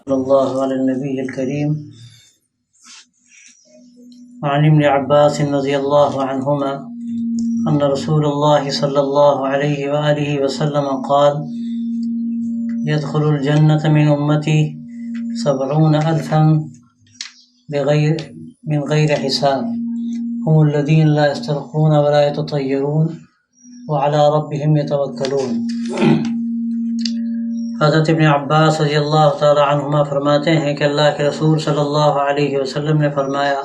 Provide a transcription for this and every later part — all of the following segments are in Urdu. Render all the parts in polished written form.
الله على النبي الكريم. وعن ابن عباس رضي الله عنهما أن رسول الله صلى الله عليه وآله وسلم قال: يدخل الجنة من أمتي 70,000 من غير حساب هم الذين لا يسترقون ولا يتطيرون وعلى ربهم يتوكلون. حضرت ابن عباس رضی اللہ تعالی عنہما فرماتے ہیں کہ اللہ کے رسول صلی اللہ علیہ وسلم نے فرمایا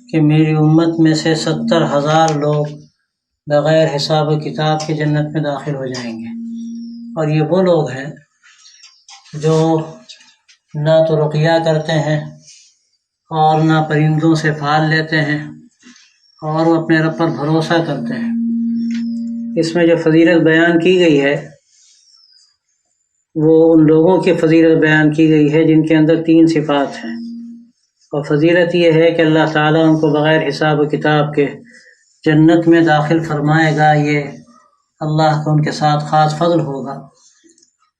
کہ میری امت میں سے 70,000 لوگ بغیر حساب و کتاب کے جنت میں داخل ہو جائیں گے، اور یہ وہ لوگ ہیں جو نہ تو رقیہ کرتے ہیں اور نہ پرندوں سے پھال لیتے ہیں، اور وہ اپنے رب پر بھروسہ کرتے ہیں۔ اس میں جو فضیلت بیان کی گئی ہے وہ ان لوگوں کی فضیلت بیان کی گئی ہے جن کے اندر 3 صفات ہیں، اور فضیلت یہ ہے کہ اللہ تعالیٰ ان کو بغیر حساب و کتاب کے جنت میں داخل فرمائے گا۔ یہ اللہ کا ان کے ساتھ خاص فضل ہوگا۔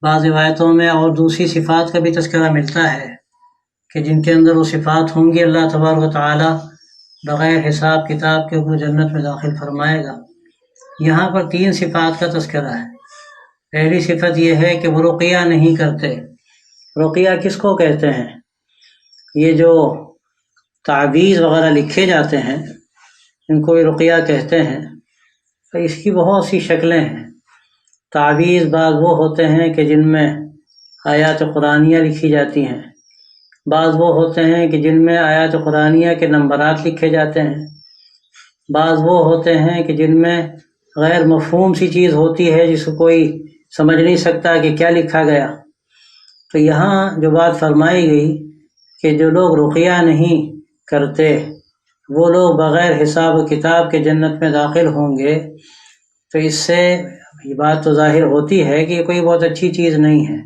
بعض روایتوں میں اور دوسری صفات کا بھی تذکرہ ملتا ہے کہ جن کے اندر وہ صفات ہوں گی، اللہ تبارک و تعالیٰ بغیر حساب کتاب کے وہ جنت میں داخل فرمائے گا۔ یہاں پر 3 صفات کا تذکرہ ہے۔ پہلی صفت یہ ہے کہ وہ رقیہ نہیں کرتے۔ رقیہ کس کو کہتے ہیں؟ یہ جو تعویذ وغیرہ لکھے جاتے ہیں ان کو رقیہ کہتے ہیں۔ تو اس کی بہت سی شکلیں ہیں۔ تعویذ بعض وہ ہوتے ہیں کہ جن میں آیات قرآنیہ لکھی جاتی ہیں، بعض وہ ہوتے ہیں کہ جن میں آیات قرآنیہ کے نمبرات لکھے جاتے ہیں، بعض وہ ہوتے ہیں کہ جن میں غیر مفہوم سی چیز ہوتی ہے جس کو کوئی سمجھ نہیں سکتا کہ کیا لکھا گیا۔ تو یہاں جو بات فرمائی گئی کہ جو لوگ رقیہ نہیں کرتے وہ لوگ بغیر حساب و کتاب کے جنت میں داخل ہوں گے، تو اس سے یہ بات تو ظاہر ہوتی ہے کہ یہ کوئی بہت اچھی چیز نہیں ہے،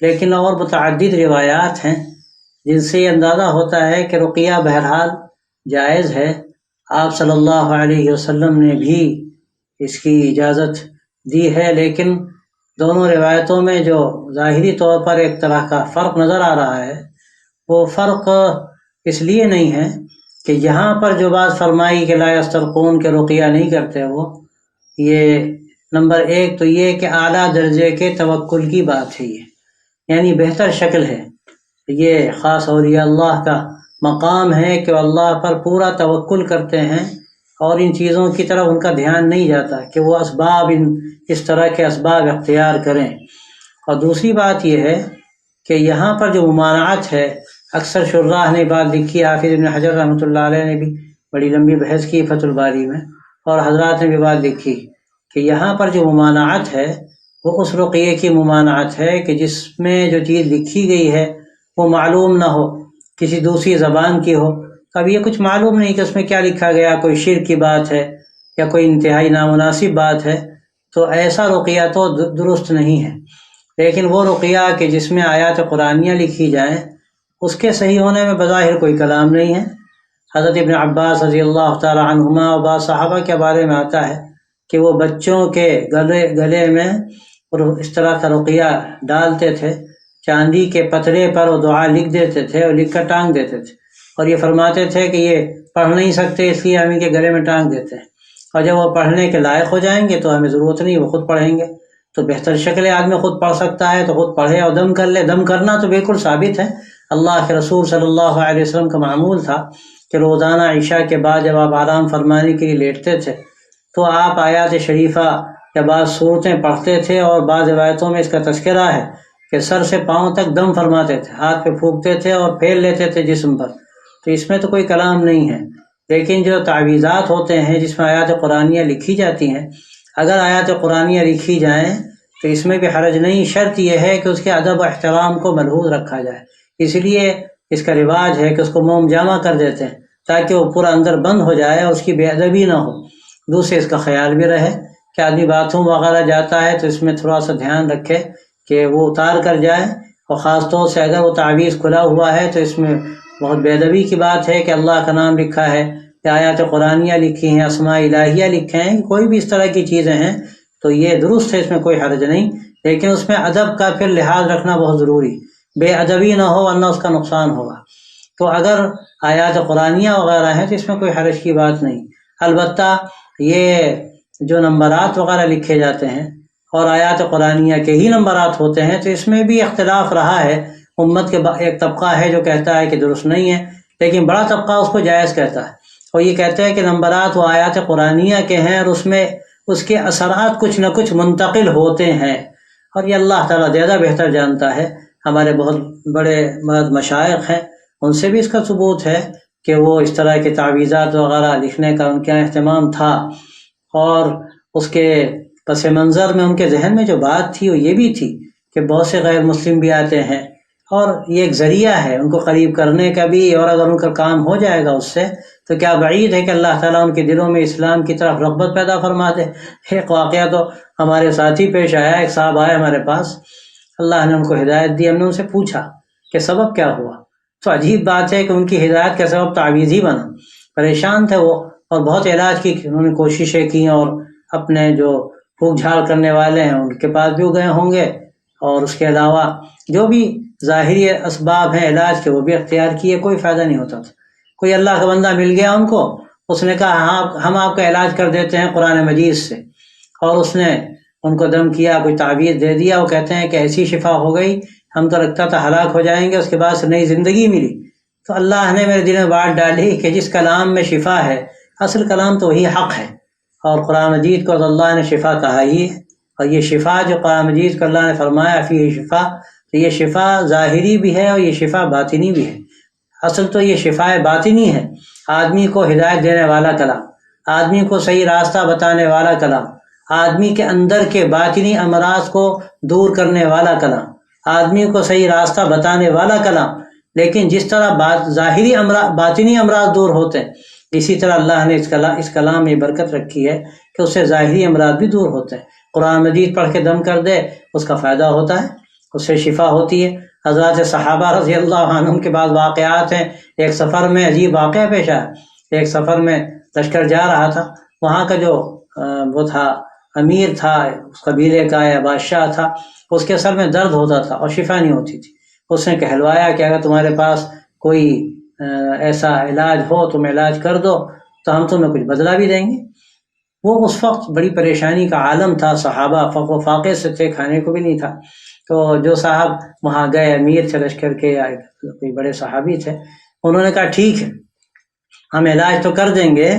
لیکن اور متعدد روایات ہیں جن سے یہ اندازہ ہوتا ہے کہ رقیہ بہرحال جائز ہے۔ آپ صلی اللہ علیہ وسلم نے بھی اس کی اجازت دی ہے، لیکن دونوں روایتوں میں جو ظاہری طور پر ایک طرح کا فرق نظر آ رہا ہے وہ فرق اس لیے نہیں ہے کہ یہاں پر جو بات فرمائی کہ لا یسترقون کے رقیہ نہیں کرتے، وہ یہ نمبر 1 تو یہ کہ اعلیٰ درجے کے توکل کی بات ہے، یہ یعنی بہتر شکل ہے۔ یہ خاص اولیاء اللہ کا مقام ہے کہ وہ اللہ پر پورا توکل کرتے ہیں اور ان چیزوں کی طرف ان کا دھیان نہیں جاتا کہ وہ اسباب اس طرح کے اسباب اختیار کریں۔ اور دوسری بات یہ ہے کہ یہاں پر جو ممانعت ہے، اکثر شراح نے بات لکھی، حافظ ابن حجر رحمۃ اللہ علیہ نے بھی بڑی لمبی بحث کی فتح الباری میں، اور حضرات نے بھی بات لکھی کہ یہاں پر جو ممانعت ہے وہ اس رقیے کی ممانعت ہے کہ جس میں جو چیز لکھی گئی ہے وہ معلوم نہ ہو، کسی دوسری زبان کی ہو۔ اب یہ کچھ معلوم نہیں کہ اس میں کیا لکھا گیا، کوئی شرک کی بات ہے یا کوئی انتہائی نامناسب بات ہے، تو ایسا رقیہ تو درست نہیں ہے۔ لیکن وہ رقیہ کہ جس میں آیات قرآنیہ لکھی جائیں، اس کے صحیح ہونے میں بظاہر کوئی کلام نہیں ہے۔ حضرت ابن عباس رضی اللہ تعالی عنہما اور بعض صحابہ کے بارے میں آتا ہے کہ وہ بچوں کے گلے میں اس طرح کا رقیہ ڈالتے تھے، چاندی کے پترے پر وہ دعا لکھ دیتے تھے اور لکھ کر ٹانگ دیتے تھے، اور یہ فرماتے تھے کہ یہ پڑھ نہیں سکتے اس لیے ہم ان کے گلے میں ٹانگ دیتے ہیں، اور جب وہ پڑھنے کے لائق ہو جائیں گے تو ہمیں ضرورت نہیں، وہ خود پڑھیں گے۔ تو بہتر شکل ہے آدمی خود پڑھ سکتا ہے تو خود پڑھے اور دم کر لے۔ دم کرنا تو بالکل ثابت ہے، اللہ کے رسول صلی اللہ علیہ وسلم کا معمول تھا کہ روزانہ عشاء کے بعد جب آپ آرام فرمانے کے لیے لیٹتے تھے تو آپ آیات شریفہ یا بعض صورتیں پڑھتے تھے، اور بعض روایتوں میں اس کا تذکرہ ہے کہ سر سے پاؤں تک دم فرماتے تھے، ہاتھ پہ پھونکتے تھے اور پھیل لیتے تھے جسم پر۔ تو اس میں تو کوئی کلام نہیں ہے۔ لیکن جو تعویذات ہوتے ہیں جس میں آیات قرآنیہ لکھی جاتی ہیں، اگر آیات قرآنیہ لکھی جائیں تو اس میں بھی حرج نہیں، شرط یہ ہے کہ اس کے ادب و احترام کو ملحوظ رکھا جائے۔ اس لیے اس کا رواج ہے کہ اس کو موم جامہ کر دیتے ہیں تاکہ وہ پورا اندر بند ہو جائے اور اس کی بے ادبی نہ ہو۔ دوسرے اس کا خیال بھی رہے کہ آدمی باتھ روم وغیرہ جاتا ہے تو اس میں تھوڑا سا دھیان رکھے کہ وہ اتار کر جائے، اور خاص طور سے اگر وہ تعویذ کھلا ہوا ہے تو اس میں بہت بے ادبی کی بات ہے کہ اللہ کا نام لکھا ہے یا آیات قرآنیہ لکھی ہیں، اسماء الہیہ لکھے ہیں، کوئی بھی اس طرح کی چیزیں ہیں تو یہ درست ہے، اس میں کوئی حرج نہیں، لیکن اس میں ادب کا پھر لحاظ رکھنا بہت ضروری۔ بے ادبی نہ ہو ورنہ اس کا نقصان ہوگا۔ تو اگر آیات قرآنیہ وغیرہ ہیں تو اس میں کوئی حرج کی بات نہیں۔ البتہ یہ جو نمبرات وغیرہ لکھے جاتے ہیں اور آیات قرآنیہ کے ہی نمبرات ہوتے ہیں تو اس میں بھی اختلاف رہا ہے۔ امت کے ایک طبقہ ہے جو کہتا ہے کہ درست نہیں ہے، لیکن بڑا طبقہ اس کو جائز کہتا ہے، اور یہ کہتے ہیں کہ نمبرات وہ آیات قرآنیہ کے ہیں اور اس میں اس کے اثرات کچھ نہ کچھ منتقل ہوتے ہیں، اور یہ اللہ تعالیٰ زیادہ بہتر جانتا ہے۔ ہمارے بہت بڑے مشائخ ہیں، ان سے بھی اس کا ثبوت ہے کہ وہ اس طرح کے تعویذات وغیرہ لکھنے کا ان کے یہاں اہتمام تھا، اور اس کے پس منظر میں ان کے ذہن میں جو بات تھی وہ یہ بھی تھی کہ بہت سے غیر مسلم بھی آتے ہیں، اور یہ ایک ذریعہ ہے ان کو قریب کرنے کا بھی، اور اگر ان کا کام ہو جائے گا اس سے تو کیا بعید ہے کہ اللہ تعالیٰ ان کے دلوں میں اسلام کی طرف رغبت پیدا فرما دے۔ ایک واقعہ تو ہمارے ساتھی پیش آیا، ایک صاحب آئے ہمارے پاس، اللہ نے ان کو ہدایت دی، ہم نے ان سے پوچھا کہ سبب کیا ہوا، تو عجیب بات ہے کہ ان کی ہدایت کا سبب تعویذ ہی بنا۔ پریشان تھے وہ، اور بہت علاج کی انہوں نے کوششیں کی، اور اپنے جو پھونک جھاڑ کرنے والے ہیں ان کے پاس بھی گئے ہوں گے، اور اس کے علاوہ جو بھی ظاہری اسباب ہیں علاج کے وہ بھی اختیار کیے، کوئی فائدہ نہیں ہوتا تھا۔ کوئی اللہ کا بندہ مل گیا ان کو، اس نے کہا ہاں ہم آپ کا علاج کر دیتے ہیں قرآن مجید سے، اور اس نے ان کو دم کیا، کوئی تعویذ دے دیا، وہ کہتے ہیں کہ ایسی شفا ہو گئی ہم تو لگتا تھا ہلاک ہو جائیں گے، اس کے بعد سے نئی زندگی ملی۔ تو اللہ نے میرے دل میں بات ڈالی کہ جس کلام میں شفا ہے، اصل کلام تو وہی حق ہے، اور قرآن مجید کو اللہ نے شفا کہا ہی ہے، اور یہ شفا جو قرآن مجید کو اللہ نے فرمایا فیہ شفا، تو یہ شفا ظاہری بھی ہے اور یہ شفا باطنی بھی ہے۔ اصل تو یہ شفا باطنی ہے، آدمی کو ہدایت دینے والا کلام، آدمی کو صحیح راستہ بتانے والا کلام، آدمی کے اندر کے باطنی امراض کو دور کرنے والا کلام، آدمی کو صحیح راستہ بتانے والا کلام۔ لیکن جس طرح ظاہری باطنی امراض دور ہوتے ہیں، اسی طرح اللہ نے اس کلام میں برکت رکھی ہے کہ اس سے ظاہری امراض بھی دور ہوتے ہیں۔ قرآن مجید پڑھ کے دم کر دے اس کا فائدہ ہوتا ہے، اس سے شفا ہوتی ہے۔ حضرات صحابہ رضی اللہ عنہم کے بعض واقعات ہیں۔ ایک سفر میں عجیب واقعہ پیش آیا، ایک سفر میں لشکر جا رہا تھا، وہاں کا جو وہ تھا امیر تھا اس قبیلے کا یا بادشاہ تھا، اس کے سر میں درد ہوتا تھا اور شفا نہیں ہوتی تھی۔ اس نے کہلوایا کہ اگر تمہارے پاس کوئی ایسا علاج ہو تم علاج کر دو تو ہم تمہیں کچھ بدلہ بھی دیں گے۔ وہ اس وقت بڑی پریشانی کا عالم تھا، صحابہ فقر و فاقے سے تھے، کھانے کو بھی نہیں تھا۔ تو جو صاحب وہاں گئے امیر تھے لشکر کے یا کوئی بڑے صحابی تھے، انہوں نے کہا ٹھیک ہے ہم علاج تو کر دیں گے،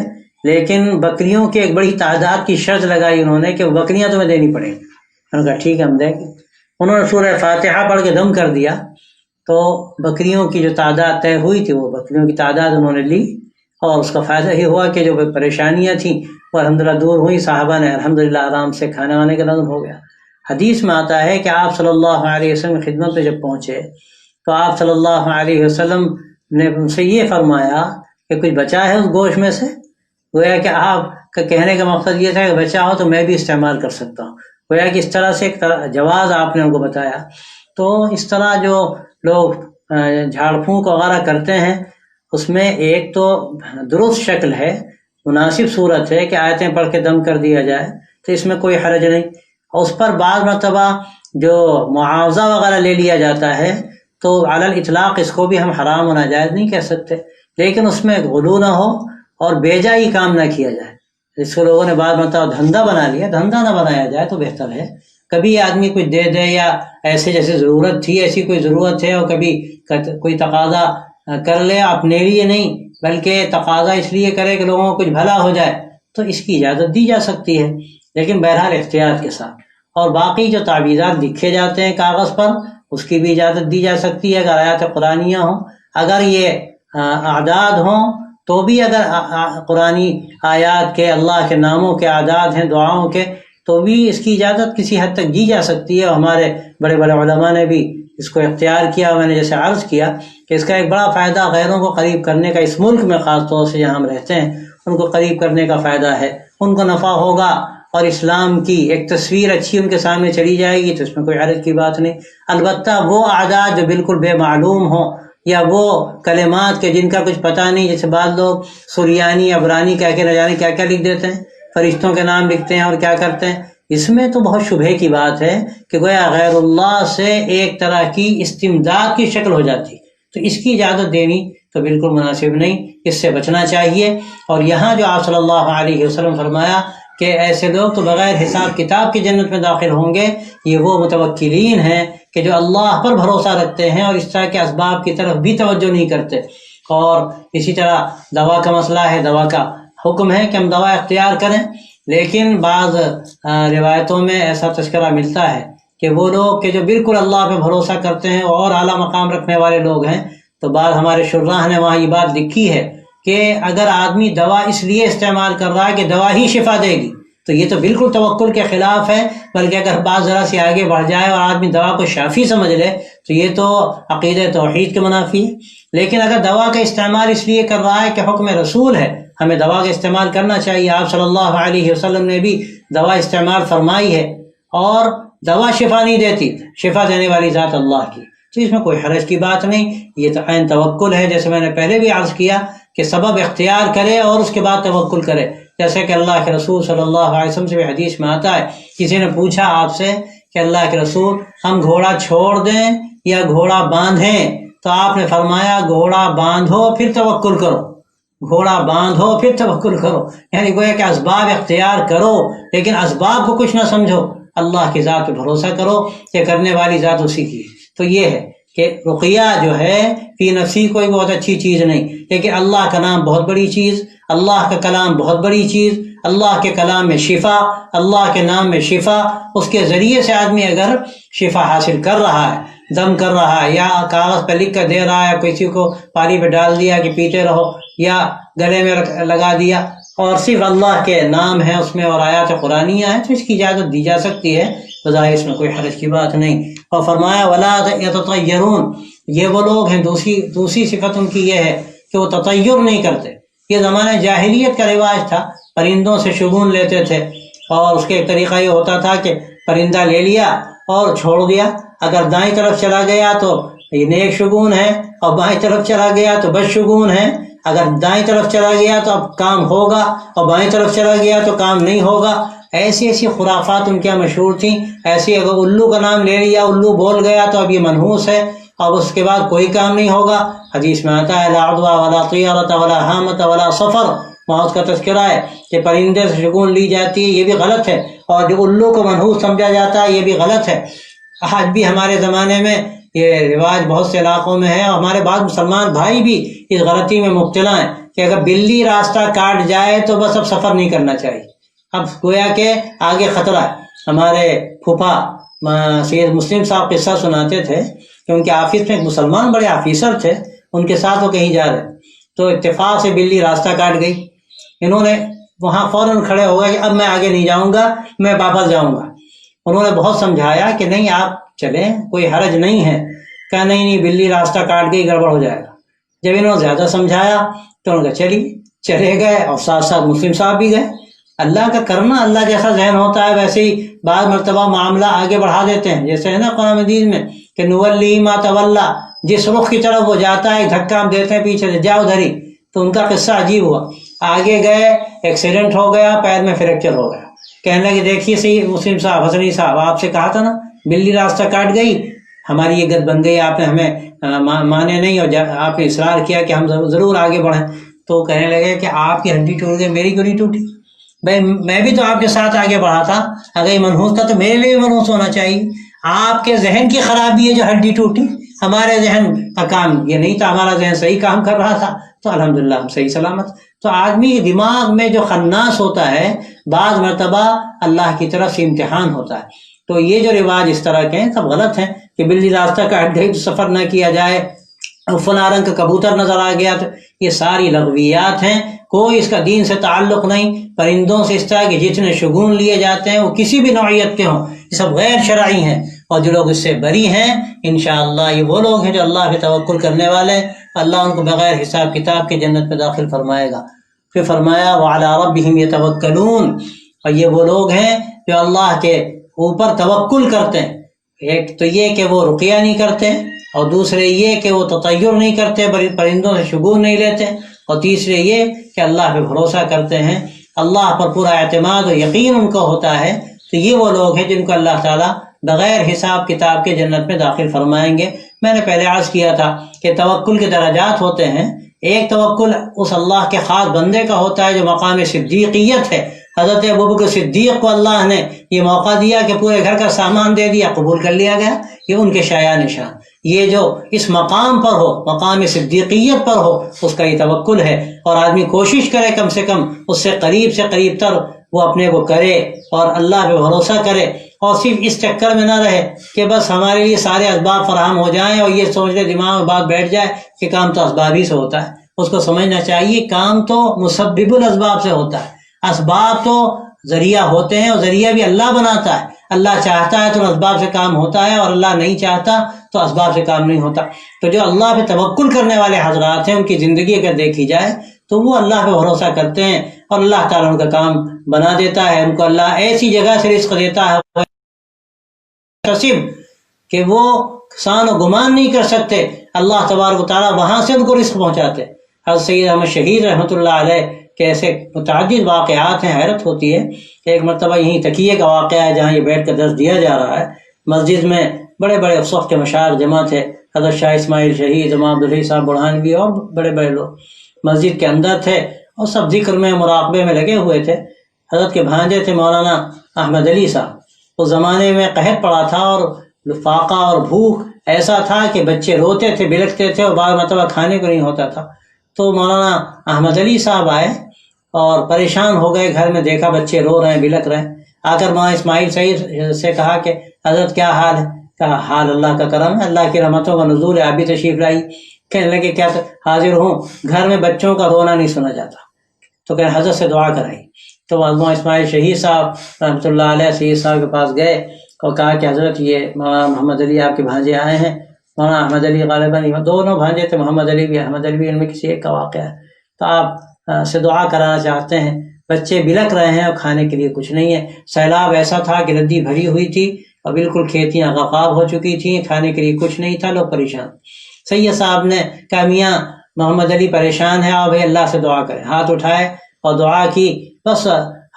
لیکن بکریوں کی ایک بڑی تعداد کی شرط لگائی انہوں نے کہ وہ بکریاں تمہیں دینی پڑیں گی۔ انہوں نے کہا ٹھیک ہے ہم دیں گے۔ انہوں نے سورہ فاتحہ پڑھ کے دم کر دیا، تو بکریوں کی جو تعداد طے ہوئی تھی وہ بکریوں کی تعداد انہوں نے لی، اور اس کا فائدہ یہ ہوا کہ جو پریشانیاں تھیں وہ الحمدللہ دور ہوئی، صحابہ نے الحمدللہ آرام سے کھانے وانے کا نظم ہو گیا۔ حدیث میں آتا ہے کہ آپ صلی اللہ علیہ وسلم کی خدمت میں جب پہنچے تو آپ صلی اللہ علیہ وسلم نے ان سے یہ فرمایا کہ کچھ بچا ہے اس گوشت میں سے؟ گویا کہ آپ کا کہنے کا مقصد یہ تھا کہ بچا ہو تو میں بھی استعمال کر سکتا ہوں، گویا کہ اس طرح سے ایک جواز آپ نے ان کو بتایا۔ تو اس طرح جو لوگ جھاڑ پھونک وغیرہ کرتے ہیں اس میں ایک تو درست شکل ہے، مناسب صورت ہے کہ آیتیں پڑھ کے دم کر دیا جائے، تو اس میں کوئی حرج نہیں۔ اور اس پر بعض مرتبہ جو معاوضہ وغیرہ لے لیا جاتا ہے تو علی الاطلاق اس کو بھی ہم حرام و ناجائز نہیں کہہ سکتے، لیکن اس میں غلو نہ ہو اور بے جائی کام نہ کیا جائے۔ اس کو لوگوں نے بعض مرتبہ دھندا بنا لیا، دھندا نہ بنایا جائے تو بہتر ہے۔ کبھی آدمی کچھ دے دے یا ایسے جیسے ضرورت تھی ایسی کوئی ضرورت ہے، اور کبھی کوئی تقاضا کر لے اپنے لیے نہیں بلکہ تقاضا اس لیے کرے کہ لوگوں کو کچھ بھلا ہو جائے، تو اس کی اجازت دی جا سکتی ہے، لیکن بہرحال احتیاط کے ساتھ۔ اور باقی جو تعویذات لکھے جاتے ہیں کاغذ پر اس کی بھی اجازت دی جا سکتی ہے اگر آیات قرآنیہ ہوں۔ اگر یہ اعداد ہوں تو بھی اگر قرآنی آیات کے اللہ کے ناموں کے اعداد ہیں دعاؤں کے تو بھی اس کی اجازت کسی حد تک دی جا سکتی ہے۔ ہمارے بڑے بڑے علماء نے بھی اس کو اختیار کیا، میں نے جیسے عرض کیا کہ اس کا ایک بڑا فائدہ غیروں کو قریب کرنے کا، اس ملک میں خاص طور سے جہاں ہم رہتے ہیں ان کو قریب کرنے کا فائدہ ہے، ان کو نفع ہوگا اور اسلام کی ایک تصویر اچھی ان کے سامنے چلی جائے گی، تو اس میں کوئی حرج کی بات نہیں۔ البتہ وہ اعداد جو بالکل بے معلوم ہوں یا وہ کلمات کے جن کا کچھ پتہ نہیں، جیسے بعض لوگ سریانی عبرانی کہہ کے نہ جانے کیا کیا لکھ دیتے ہیں، فرشتوں کے نام لکھتے ہیں اور کیا کرتے ہیں، اس میں تو بہت شبہے کی بات ہے کہ گویا غیر اللہ سے ایک طرح کی استمداد کی شکل ہو جاتی، تو اس کی اجازت دینی تو بالکل مناسب نہیں، اس سے بچنا چاہیے۔ اور یہاں جو آپ صلی اللہ علیہ وسلم فرمایا کہ ایسے لوگ تو بغیر حساب کتاب کی جنت میں داخل ہوں گے، یہ وہ متوکلین ہیں کہ جو اللہ پر بھروسہ رکھتے ہیں اور اس طرح کے اسباب کی طرف بھی توجہ نہیں کرتے۔ اور اسی طرح دوا کا مسئلہ ہے، دوا کا حکم ہے کہ ہم دوا اختیار کریں، لیکن بعض روایتوں میں ایسا تذکرہ ملتا ہے کہ وہ لوگ کہ جو بالکل اللہ پہ بھروسہ کرتے ہیں اور اعلیٰ مقام رکھنے والے لوگ ہیں، تو بعض ہمارے شراح نے وہاں یہ بات لکھی ہے کہ اگر آدمی دوا اس لیے استعمال کر رہا ہے کہ دوا ہی شفا دے گی تو یہ تو بالکل توکل کے خلاف ہے، بلکہ اگر بات ذرا سی آگے بڑھ جائے اور آدمی دوا کو شافی سمجھ لے تو یہ تو عقیدہ توحید کے منافی ہے۔ لیکن اگر دوا کا استعمال اس لیے کر رہا ہے کہ حکم رسول ہے، ہمیں دوا کا استعمال کرنا چاہیے، آپ صلی اللہ علیہ وسلم نے بھی دوا استعمال فرمائی ہے، اور دوا شفا نہیں دیتی، شفا دینے والی ذات اللہ کی، تو اس میں کوئی حرج کی بات نہیں، یہ تو عین توکل ہے۔ جیسے میں نے پہلے بھی عرض کیا کہ سبب اختیار کرے اور اس کے بعد توکل کرے، جیسے کہ اللہ کے رسول صلی اللہ علیہ وسلم سے بھی حدیث میں آتا ہے، کسی نے پوچھا آپ سے کہ اللہ کے رسول ہم گھوڑا چھوڑ دیں یا گھوڑا باندھیں، تو آپ نے فرمایا گھوڑا باندھو پھر توکل کرو، گھوڑا باندھو پھر توکل کرو، یعنی گویا کہ اسباب اختیار کرو لیکن اسباب کو کچھ نہ سمجھو، اللہ کی ذات پہ بھروسہ کرو کہ کرنے والی ذات اسی کی ہے۔ تو یہ ہے کہ رقیہ جو ہے فی نفسی کوئی بہت اچھی چیز نہیں، لیکن اللہ کا نام بہت بڑی چیز، اللہ کا کلام بہت بڑی چیز، اللہ کے کلام میں شفا، اللہ کے نام میں شفا، اس کے ذریعے سے آدمی اگر شفا حاصل کر رہا ہے، دم کر رہا ہے، یا کاغذ پہ لکھ کر دے رہا ہے، کسی کو پانی پہ ڈال دیا کہ پیتے رہو، یا گلے میں لگا دیا، اور صرف اللہ کے نام ہے اس میں اور آیات قرآنیہ ہیں، تو اس کی اجازت دی جا سکتی ہے، بظاہر اس میں کوئی حرج کی بات نہیں۔ اور فرمایا ولا یتطیرون، یہ وہ لوگ ہیں، دوسری صفت ان کی یہ ہے کہ وہ تطیر نہیں کرتے۔ یہ زمانہ جاہلیت کا رواج تھا، پرندوں سے شگون لیتے تھے، اور اس کے ایک طریقہ یہ ہوتا تھا کہ پرندہ لے لیا اور چھوڑ دیا، اگر دائیں طرف چلا گیا تو یہ نیک شگون ہے، اور بائیں طرف چلا گیا تو بد شگون ہے، اگر دائیں طرف چلا گیا تو اب کام ہوگا اور بائیں طرف چلا گیا تو کام نہیں ہوگا۔ ایسی خرافات ان کے مشہور تھیں۔ ایسی اگر الو کا نام لے لیا، الو بول گیا تو اب یہ منحوس ہے، اب اس کے بعد کوئی کام نہیں ہوگا۔ حدیث میں آتا ہے لا عدوى ولا طیرۃ ولا حامۃ ولا سفر، موت کا تذکرہ ہے کہ پرندے سے شگون لی جاتی ہے، یہ بھی غلط ہے، اور جو الو کو منحوس سمجھا جاتا ہے یہ بھی غلط ہے۔ آج بھی ہمارے زمانے میں یہ رواج بہت سے علاقوں میں ہے، اور ہمارے بعض مسلمان بھائی بھی اس غلطی میں مبتلا ہیں کہ اگر بلی راستہ کاٹ جائے تو بس اب سفر نہیں کرنا چاہیے، اب گویا کہ آگے خطرہ ہے۔ ہمارے پھوپھا سید مسلم صاحب قصہ سناتے تھے کہ ان کے آفس میں ایک مسلمان بڑے آفیسر تھے، ان کے ساتھ وہ کہیں جا رہے تو اتفاق سے بلی راستہ کاٹ گئی، انہوں نے وہاں فوراً کھڑے ہو گئے کہ اب میں آگے نہیں جاؤں گا، میں واپس جاؤں گا۔ انہوں نے بہت سمجھایا کہ نہیں آپ چلیں، کوئی حرج نہیں ہے، کہا نہیں بلی راستہ کاٹ گئی، گڑبڑ ہو جائے گا۔ جب انہوں نے زیادہ سمجھایا تو انہوں نے چلے گئے، اور ساتھ ساتھ مسلم صاحب بھی گئے۔ اللہ کا کرنا، اللہ جیسا ذہن ہوتا ہے ویسے ہی بعض مرتبہ معاملہ آگے بڑھا دیتے ہیں، جیسے ہے نا قرآن مجید میں کہ نولی ما تولا، جس رخ کی طرف وہ جاتا ہے دھکا ہم دیتے ہیں پیچھے سے، جاؤ ادھر ہی۔ تو ان کا قصہ عجیب ہوا، آگے گئے، ایکسیڈنٹ ہو گیا، پیر میں فریکچر ہو گیا، کہنے لگے دیکھیے صحیح مسلم صاحب، حسنی صاحب، آپ سے کہا تھا نا بلی راستہ کاٹ گئی، ہماری یہ گت بن گئی، آپ نے ہمیں مانے نہیں، اور آپ نے اصرار کیا کہ ہم ضرور آگے بڑھیں۔ تو کہنے لگے کہ آپ کی ہڈی ٹوٹ گئی، میری کیوں نہیں ٹوٹی؟ بھائی میں بھی تو آپ کے ساتھ آگے بڑھا تھا، اگر یہ منحوس تھا تو میرے لیے بھی منحوس ہونا چاہیے۔ آپ کے ذہن کی خرابی ہے جو ہڈی ٹوٹی، ہمارے ذہن کا کام یہ نہیں تھا، ہمارا ذہن صحیح کام کر رہا تھا، تو الحمدللہ ہم صحیح سلامت۔ تو آدمی کے دماغ میں جو خناس ہوتا ہے، بعض مرتبہ اللہ کی طرف سے امتحان ہوتا ہے۔ تو یہ جو رواج اس طرح کے ہیں سب غلط ہیں کہ بلی راستہ کاٹ گئی تو سفر نہ کیا جائے، فلاں رنگ کا کبوتر نظر آ گیا، تو یہ ساری لغویات ہیں، کوئی اس کا دین سے تعلق نہیں۔ پرندوں سے اس طرح کے جتنے شگون لیے جاتے ہیں وہ کسی بھی نوعیت کے ہوں، یہ سب غیر شرعی ہیں، اور جو لوگ اس سے بری ہیں انشاءاللہ یہ وہ لوگ ہیں جو اللہ پہ توکل کرنے والے ہیں، اللہ ان کو بغیر حساب کتاب کے جنت میں داخل فرمائے گا۔ پھر فرمایا وعلی ربہم یتوکلون، اور یہ وہ لوگ ہیں جو اللہ کے اوپر توکل کرتے ہیں۔ ایک تو یہ کہ وہ رقیہ نہیں کرتے، اور دوسرے یہ کہ وہ تطیر نہیں کرتے، پرندوں سے شگون نہیں لیتے، اور تیسرے یہ کہ اللہ پہ بھروسہ کرتے ہیں، اللہ پر پورا اعتماد و یقین ان کو ہوتا ہے تو یہ وہ لوگ ہیں جن کو اللہ تعالیٰ بغیر حساب کتاب کے جنت میں داخل فرمائیں گے۔ میں نے پہلے عرض کیا تھا کہ توکل کے درجات ہوتے ہیں۔ ایک توکل اس اللہ کے خاص بندے کا ہوتا ہے جو مقام صدیقیت ہے۔ حضرت ابوبکر صدیق کو اللہ نے یہ موقع دیا کہ پورے گھر کا سامان دے دیا، قبول کر لیا گیا۔ یہ ان کے شایع نشان، یہ جو اس مقام پر ہو، مقام صدیقیت پر ہو، اس کا یہ توکل ہے۔ اور آدمی کوشش کرے کم سے کم اس سے قریب تر وہ اپنے کو کرے اور اللہ پہ بھروسہ کرے، اور صرف اس چکر میں نہ رہے کہ بس ہمارے لیے سارے اسباب فراہم ہو جائیں اور یہ سوچ لے دماغ میں بات بیٹھ جائے کہ کام تو اسباب ہی سے ہوتا ہے۔ اس کو سمجھنا چاہیے کام تو مسبب الاسباب سے ہوتا ہے، اسباب تو ذریعہ ہوتے ہیں اور ذریعہ بھی اللہ بناتا ہے۔ اللہ چاہتا ہے تو اسباب سے کام ہوتا ہے، اور اللہ نہیں چاہتا تو اسباب سے کام نہیں ہوتا۔ تو جو اللہ پہ توکل کرنے والے حضرات ہیں، ان کی زندگی اگر دیکھی جائے تو وہ اللہ پہ بھروسہ کرتے ہیں اور اللہ تعالیٰ ان کا کام بنا دیتا ہے۔ ان کو اللہ ایسی جگہ سے رزق دیتا ہے کہ وہ سان و گمان نہیں کر سکتے، اللہ تبارک و تعالیٰ وہاں سے ان کو رزق پہنچاتے۔ حضرت سید احمد شہید رحمۃ اللہ علیہ کے ایسے متعدد واقعات ہیں، حیرت ہوتی ہے کہ ایک مرتبہ یہیں تکیے کا واقعہ ہے جہاں یہ بیٹھ کر درس دیا جا رہا ہے۔ مسجد میں بڑے بڑے صف کے مشائخ جمع تھے، حضرت شاہ اسماعیل شہید، امام عبدالحی صاحب برہانوی اور بڑے بڑے لوگ مسجد کے اندر تھے اور سب ذکر میں مراقبے میں لگے ہوئے تھے۔ حضرت کے بھانجے تھے مولانا احمد علی صاحب۔ اس زمانے میں قحط پڑا تھا اور فاقہ اور بھوک ایسا تھا کہ بچے روتے تھے، بلکتے تھے اور بعض مرتبہ کھانے کو نہیں ہوتا تھا۔ تو مولانا احمد علی صاحب آئے اور پریشان ہو گئے، گھر میں دیکھا بچے رو رہے ہیں، بلک رہے ہیں۔ آ کر مولانا اسماعیل سعید سے کہا کہ حضرت کیا حال ہے؟ کہا حال اللہ کا کرم ہے، اللہ کی رحمتوں کا نزول ہے، آپ بھی تشریف لائی۔ کہنے لگے کیا حاضر ہوں، گھر میں بچوں کا رونا نہیں سنا جاتا، تو کہ حضرت سے دعا کرائی۔ تو مولانا اسماعیل شہید صاحب رحمۃ اللہ علیہ سید صاحب کے پاس گئے اور کہا کہ حضرت یہ مولانا محمد علی آپ کے بھانجے آئے ہیں۔ مولانا احمد علی غالباً دونوں بھانجے تھے، محمد علی بھی احمد علی بھی، ان میں کسی ایک کا واقعہ ہے، تو آپ سے دعا کرانا چاہتے ہیں۔ بچے بلک رہے ہیں اور کھانے کے لیے کچھ نہیں ہے۔ سیلاب ایسا تھا کہ ندی بھری ہوئی تھی اور بالکل کھیتیاں غرقاب ہو چکی تھیں، کھانے کے لیے کچھ نہیں تھا، لوگ پریشان۔ سید صاحب نے کہا میاں محمد علی پریشان ہے، آؤ بھائی اللہ سے دعا کریں۔ ہاتھ اٹھائے اور دعا کی، بس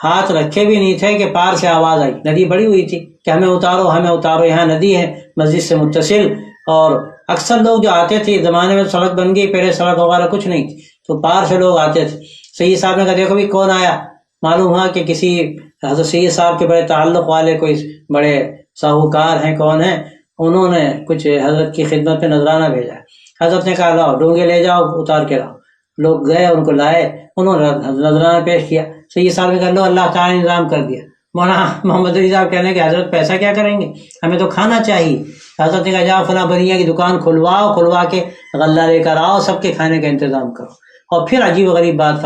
ہاتھ رکھے بھی نہیں تھے کہ پار سے آواز آئی، ندی بڑی ہوئی تھی کہ ہمیں اتارو ہمیں اتارو، یہاں ندی ہے مسجد سے متصل، اور اکثر لوگ جو آتے تھے زمانے میں سڑک بن گئی، پہلے سڑک وغیرہ کچھ نہیں تھی تو پار سے لوگ آتے تھے۔ سید صاحب نے کہا دیکھو بھی کون آیا؟ معلوم ہوا کہ کسی حضرت سید صاحب کے بڑے تعلق والے کوئی بڑے ساہوکار ہیں، کون ہیں، انہوں نے کچھ حضرت کی خدمت میں نذرانہ بھیجا۔ حضرت نے کہا لاؤ ڈونگے لے جاؤ اتار کے لاؤ۔ لوگ گئے، ان کو لائے، انہوں نے نذرانہ پیش کیا۔ سید صاحب نے کہا لو اللہ تعالیٰ نے انتظام کر دیا۔ مولانا محمد علی صاحب کہنے کہ حضرت پیسہ کیا کریں گے، ہمیں تو کھانا چاہیے۔ حضرت نے کہا جاؤ فلاں بنیا کی دکان کھلواؤ، کھلوا کے غلہ لے کر آؤ، سب کے کھانے کا انتظام کرو۔ اور پھر عجیب و غریب بات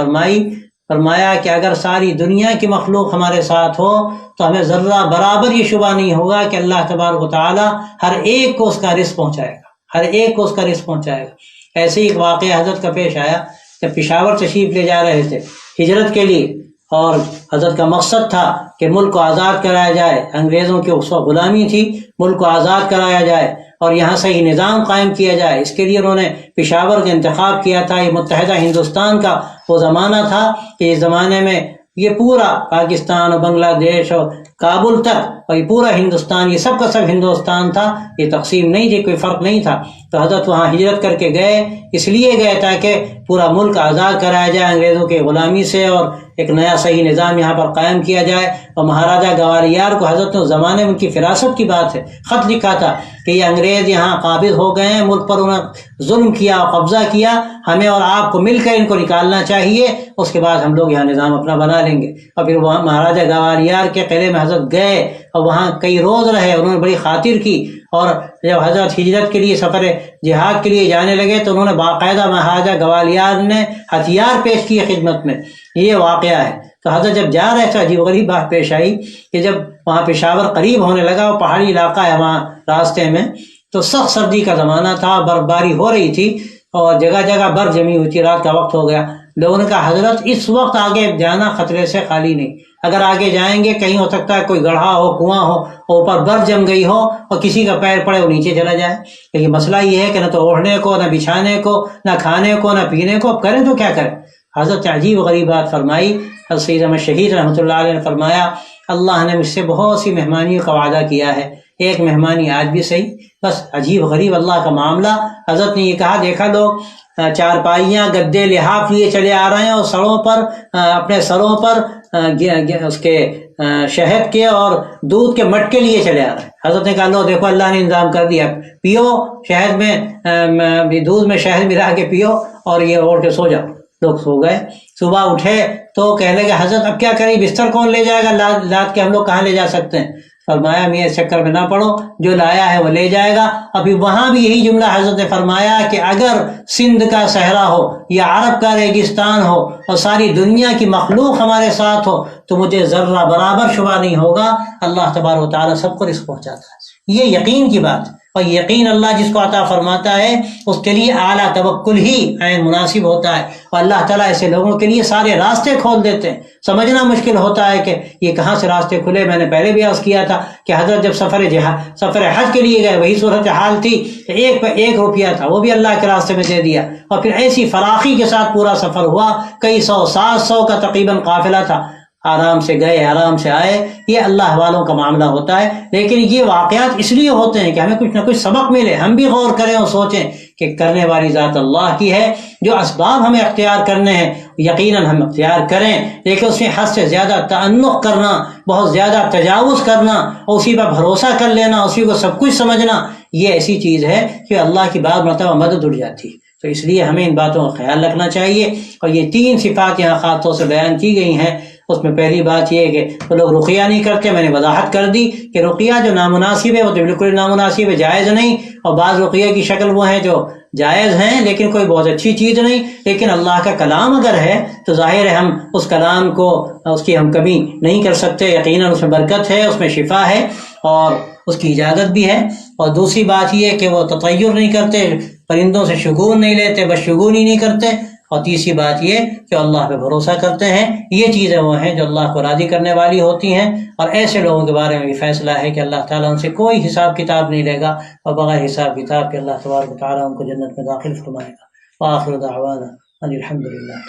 فرمایا کہ اگر ساری دنیا کی مخلوق ہمارے ساتھ ہو تو ہمیں ذرہ برابر یہ شبہ نہیں ہوگا کہ اللہ تبارک و تعالیٰ ہر ایک کو اس کا رزق پہنچائے گا، ہر ایک کو اس کا رزق پہنچائے گا۔ ایسے ہی ایک واقعہ حضرت کا پیش آیا کہ پشاور تشریف لے جا رہے تھے ہجرت کے لیے، اور حضرت کا مقصد تھا کہ ملک کو آزاد کرایا جائے، انگریزوں کی اس وقت غلامی تھی، ملک کو آزاد کرایا جائے اور یہاں صحیح نظام قائم کیا جائے۔ اس کے لیے انہوں نے پشاور کا انتخاب کیا تھا۔ یہ متحدہ ہندوستان کا وہ زمانہ تھا کہ اس زمانے میں یہ پورا پاکستان اور بنگلہ دیش اور کابل تک اور یہ پورا ہندوستان، یہ سب کا سب ہندوستان تھا، یہ تقسیم نہیں تھی، کوئی فرق نہیں تھا۔ تو حضرت وہاں ہجرت کر کے گئے، اس لیے گئے تاکہ پورا ملک آزاد کرایا جائے انگریزوں کے غلامی سے اور ایک نیا صحیح نظام یہاں پر قائم کیا جائے۔ اور مہاراجہ گوالیار کو حضرت نے زمانے میں ان کی فراست کی بات ہے، خط لکھا تھا کہ یہ انگریز یہاں قابض ہو گئے ہیں، ملک پر انہوں نے ظلم کیا اور قبضہ کیا، ہمیں اور آپ کو مل کر ان کو نکالنا چاہیے، اس کے بعد ہم لوگ یہاں نظام اپنا بنا لیں گے۔ اور پھر وہاں مہاراجہ گوالیار کے قلعے میں حضرت گئے اور وہاں کئی روز رہے، انہوں نے بڑی خاطر کی۔ اور جب حضرت ہجرت کے لیے سفر جہاد کے لیے جانے لگے تو انہوں نے باقاعدہ مہاراجہ گوالیار نے ہتھیار پیش کیے خدمت میں، یہ واقعہ ہے۔ تو حضرت جب جا رہے تھے عجیب غریب بات پیش آئی کہ جب وہاں پشاور قریب ہونے لگا، وہ پہاڑی علاقہ ہے وہاں راستے میں، تو سخت سردی کا زمانہ تھا، برف باری ہو رہی تھی اور جگہ جگہ برف جمی ہوئی تھی، رات کا وقت ہو گیا۔ لوگوں نے کہا حضرت اس وقت آگے جانا خطرے سے خالی نہیں، اگر آگے جائیں گے کہیں ہو سکتا ہے کوئی گڑھا ہو، کنواں ہو، اوپر برف جم گئی ہو اور کسی کا پیر پڑے وہ نیچے چلا جائے۔ لیکن مسئلہ یہ ہے کہ نہ تو اوڑھنے کو، نہ بچھانے کو، نہ کھانے کو، نہ پینے کو، اب کریں تو کیا کریں۔ حضرت عجیب غریب بات فرمائی. حضرت سید احمد شہید رحمۃ اللہ علیہ نے فرمایا اللہ نے مجھ سے بہت سی مہمانیوں کا وعدہ کیا ہے، ایک مہمانی آج بھی صحیح. بس عجیب غریب اللہ کا معاملہ. حضرت نے یہ کہا دیکھا لوگ چارپائیاں گدے لحاف لیے چلے آ رہے ہیں اور سروں پر اپنے سروں پر اس کے شہد کے اور دودھ کے مٹکے لیے چلے آ رہے ہیں. حضرت نے کہا لو دیکھو اللہ نے انتظام کر دیا، پیو شہد میں دودھ میں شہد ملا کے پیو اور یہ اوڑھ کے سو جاؤ. لوگ سو گئے. صبح اٹھے تو کہنے لگے حضرت اب کیا کریں، بستر کون لے جائے گا، لاد کے ہم لوگ کہاں لے جا سکتے ہیں. فرمایا میں اس چکر میں نہ پڑو، جو لایا ہے وہ لے جائے گا. ابھی وہاں بھی یہی جملہ حضرت نے فرمایا کہ اگر سندھ کا صحرا ہو یا عرب کا ریگستان ہو اور ساری دنیا کی مخلوق ہمارے ساتھ ہو تو مجھے ذرہ برابر شبہ نہیں ہوگا اللہ تبارک و تعالیٰ سب کو رزق پہنچاتا ہے. یہ یقین کی بات. اور یقین اللہ جس کو عطا فرماتا ہے اس کے لیے اعلیٰ توکل ہی عین مناسب ہوتا ہے. اور اللہ تعالیٰ ایسے لوگوں کے لیے سارے راستے کھول دیتے ہیں. سمجھنا مشکل ہوتا ہے کہ یہ کہاں سے راستے کھلے. میں نے پہلے بھی عرض کیا تھا کہ حضرت جب سفر حج کے لیے گئے وہی صورت حال تھی کہ ایک پہ 1 روپیہ تھا وہ بھی اللہ کے راستے میں دے دیا. اور پھر ایسی فراخی کے ساتھ پورا سفر ہوا، کئی 700 کا تقریباً قافلہ تھا. آرام سے گئے آرام سے آئے. یہ اللہ والوں کا معاملہ ہوتا ہے. لیکن یہ واقعات اس لیے ہوتے ہیں کہ ہمیں کچھ نہ کچھ سبق ملے، ہم بھی غور کریں اور سوچیں کہ کرنے والی ذات اللہ کی ہے. جو اسباب ہمیں اختیار کرنے ہیں یقیناً ہم اختیار کریں، لیکن اس میں حد سے زیادہ تعنق کرنا، بہت زیادہ تجاوز کرنا، اسی پر بھروسہ کر لینا، اسی کو سب کچھ سمجھنا، یہ ایسی چیز ہے کہ اللہ کی بعض مرتبہ مدد اٹھ جاتی ہے. تو اس لیے ہمیں ان باتوں کا خیال رکھنا چاہیے. اور یہ 3 صفات یہاں خاص طور سے بیان کی گئی ہیں. اس میں پہلی بات یہ ہے کہ وہ لوگ رقیہ نہیں کرتے. میں نے وضاحت کر دی کہ رقیہ جو نامناسب ہے وہ تو بالکل نامناسب ہے، جائز نہیں. اور بعض رقیہ کی شکل وہ ہیں جو جائز ہیں لیکن کوئی بہت اچھی چیز نہیں. لیکن اللہ کا کلام اگر ہے تو ظاہر ہے ہم اس کلام کو اس کی ہم کمی نہیں کر سکتے. یقیناً اس میں برکت ہے، اس میں شفا ہے اور اس کی اجازت بھی ہے. اور دوسری بات یہ کہ وہ تطیر نہیں کرتے، پرندوں سے شگون نہیں لیتے، بس شگونی نہیں کرتے. اور تیسری بات یہ کہ اللہ پہ بھروسہ کرتے ہیں. یہ چیزیں وہ ہیں جو اللہ کو راضی کرنے والی ہوتی ہیں. اور ایسے لوگوں کے بارے میں بھی فیصلہ ہے کہ اللہ تعالیٰ ان سے کوئی حساب کتاب نہیں لے گا، اور بغیر حساب کتاب کے اللہ تبارک و تعالیٰ ان کو جنت میں داخل فرمائے گا. وآخر دعوانا ان الحمد للہ.